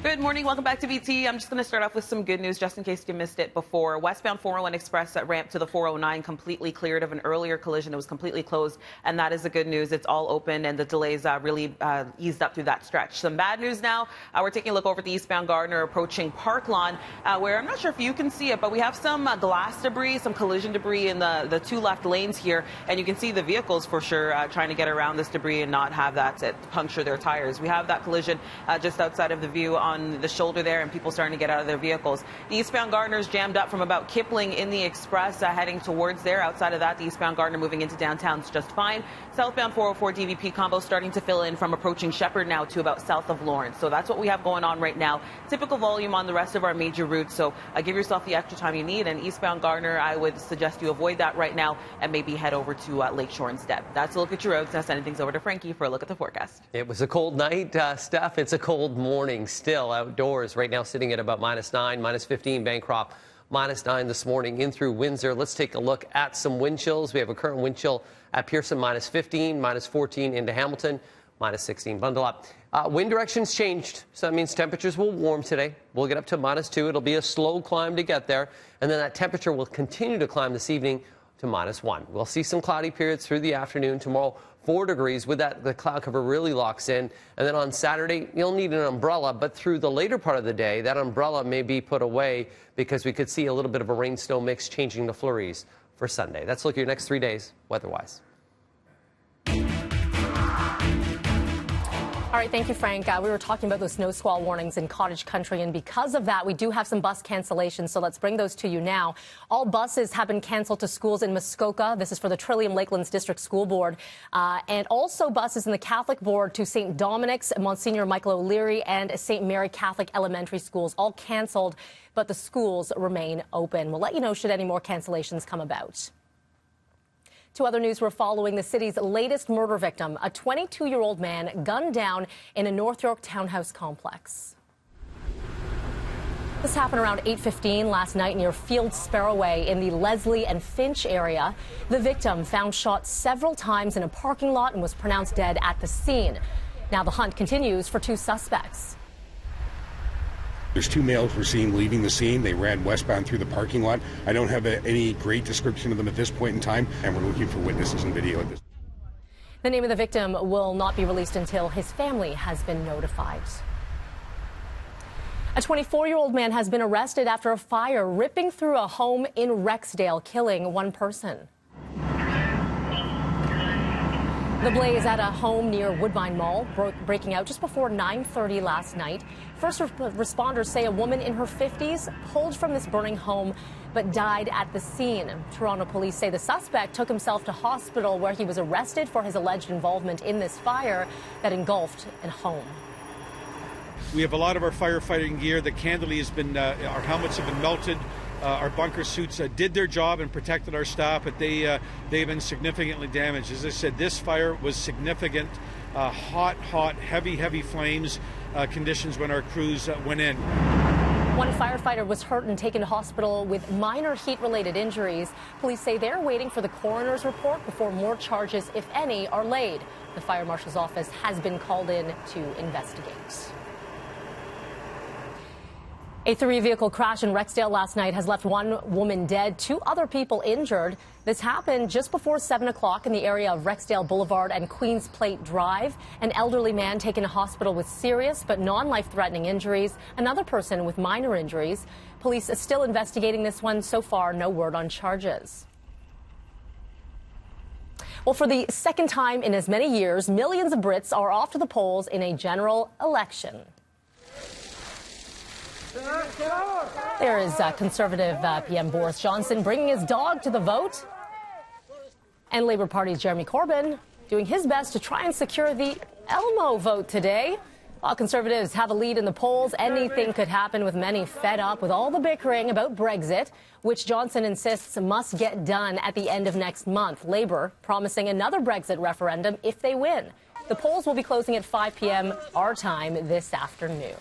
Good morning. Welcome back to BT. I'm just going to start off with some good news just in case you missed it before. Westbound 401 Express that ramp to the 409 completely cleared of an earlier collision. It was completely closed, and that is the good news. It's all open, and the delays really eased up through that stretch. Some bad news now. We're taking a look over at the eastbound Gardner approaching Park Lawn, where I'm not sure if you can see it, but we have some glass debris, some collision debris in the two left lanes here, and you can see the vehicles for sure trying to get around this debris and not have that puncture their tires. We have that collision just outside of the view on the shoulder there, and people starting to get out of their vehicles. The eastbound Gardner is jammed up from about Kipling in the Express heading towards there. Outside of that, the eastbound Gardner moving into downtown is just fine. Southbound 404 DVP combo starting to fill in from approaching Shepherd now to about south of Lawrence. So that's what we have going on right now. Typical volume on the rest of our major routes, so give yourself the extra time you need. And eastbound Gardner, I would suggest you avoid that right now and maybe head over to Lakeshore instead. That's a look at your roads. Now sending things over to Frankie for a look at the forecast. It was a cold night, Steph. It's a cold morning still outdoors. Right now sitting at about -9, -15 Bancroft, -9 this morning in through Windsor. Let's take a look at some wind chills. We have a current wind chill at Pearson, -15, -14 into Hamilton, -16. Bundle up. Wind directions changed, so that means temperatures will warm today. We'll get up to -2. It'll be a slow climb to get there, and then that temperature will continue to climb this evening to -1. We'll see some cloudy periods through the afternoon. Tomorrow, 4 degrees. With that, the cloud cover really locks in. And then on Saturday, you'll need an umbrella. But through the later part of the day, that umbrella may be put away because we could see a little bit of a rain-snow mix changing the flurries for Sunday. That's a look at your next 3 days weather-wise. All right, thank you, Frank. We were talking about those snow squall warnings in Cottage Country, and because of that, we do have some bus cancellations, so let's bring those to you now. All buses have been canceled to schools in Muskoka. This is for the Trillium Lakelands District School Board, and also buses in the Catholic Board to St. Dominic's, Monsignor Michael O'Leary, and St. Mary Catholic Elementary Schools, all canceled, but the schools remain open. We'll let you know should any more cancellations come about. To other news, we're following the city's latest murder victim, a 22-year-old man gunned down in a North York townhouse complex. This happened around 8:15 last night near Field Sparrowway in the Leslie and Finch area. The victim found shot several times in a parking lot and was pronounced dead at the scene. Now the hunt continues for 2 suspects. There's 2 males we're seeing leaving the scene. They ran westbound through the parking lot. I don't have any great description of them at this point in time, and we're looking for witnesses and video at this. The name of the victim will not be released until his family has been notified. A 24-year-old man has been arrested after a fire ripping through a home in Rexdale, killing 1 person. The blaze at a home near Woodbine Mall breaking out just before 9:30 last night. First responders say a woman in her 50s pulled from this burning home but died at the scene. Toronto police say the suspect took himself to hospital where he was arrested for his alleged involvement in this fire that engulfed a home. We have a lot of our firefighting gear. The candidly has been, our helmets have been melted. Our bunker suits did their job and protected our staff, but they've been significantly damaged. As I said, this fire was significant, hot, heavy flames conditions when our crews went in. 1 firefighter was hurt and taken to hospital with minor heat-related injuries. Police say they're waiting for the coroner's report before more charges, if any, are laid. The fire marshal's office has been called in to investigate. A 3-vehicle crash in Rexdale last night has left 1 woman dead, 2 other people injured. This happened just before 7 o'clock in the area of Rexdale Boulevard and Queens Plate Drive. An elderly man taken to hospital with serious but non-life-threatening injuries. Another person with minor injuries. Police are still investigating this one. So far, no word on charges. Well, for the second time in as many years, millions of Brits are off to the polls in a general election. There is Conservative PM Boris Johnson bringing his dog to the vote. And Labour Party's Jeremy Corbyn doing his best to try and secure the Elmo vote today. While Conservatives have a lead in the polls, anything could happen with many fed up with all the bickering about Brexit, which Johnson insists must get done at the end of next month. Labour promising another Brexit referendum if they win. The polls will be closing at 5 p.m. our time this afternoon.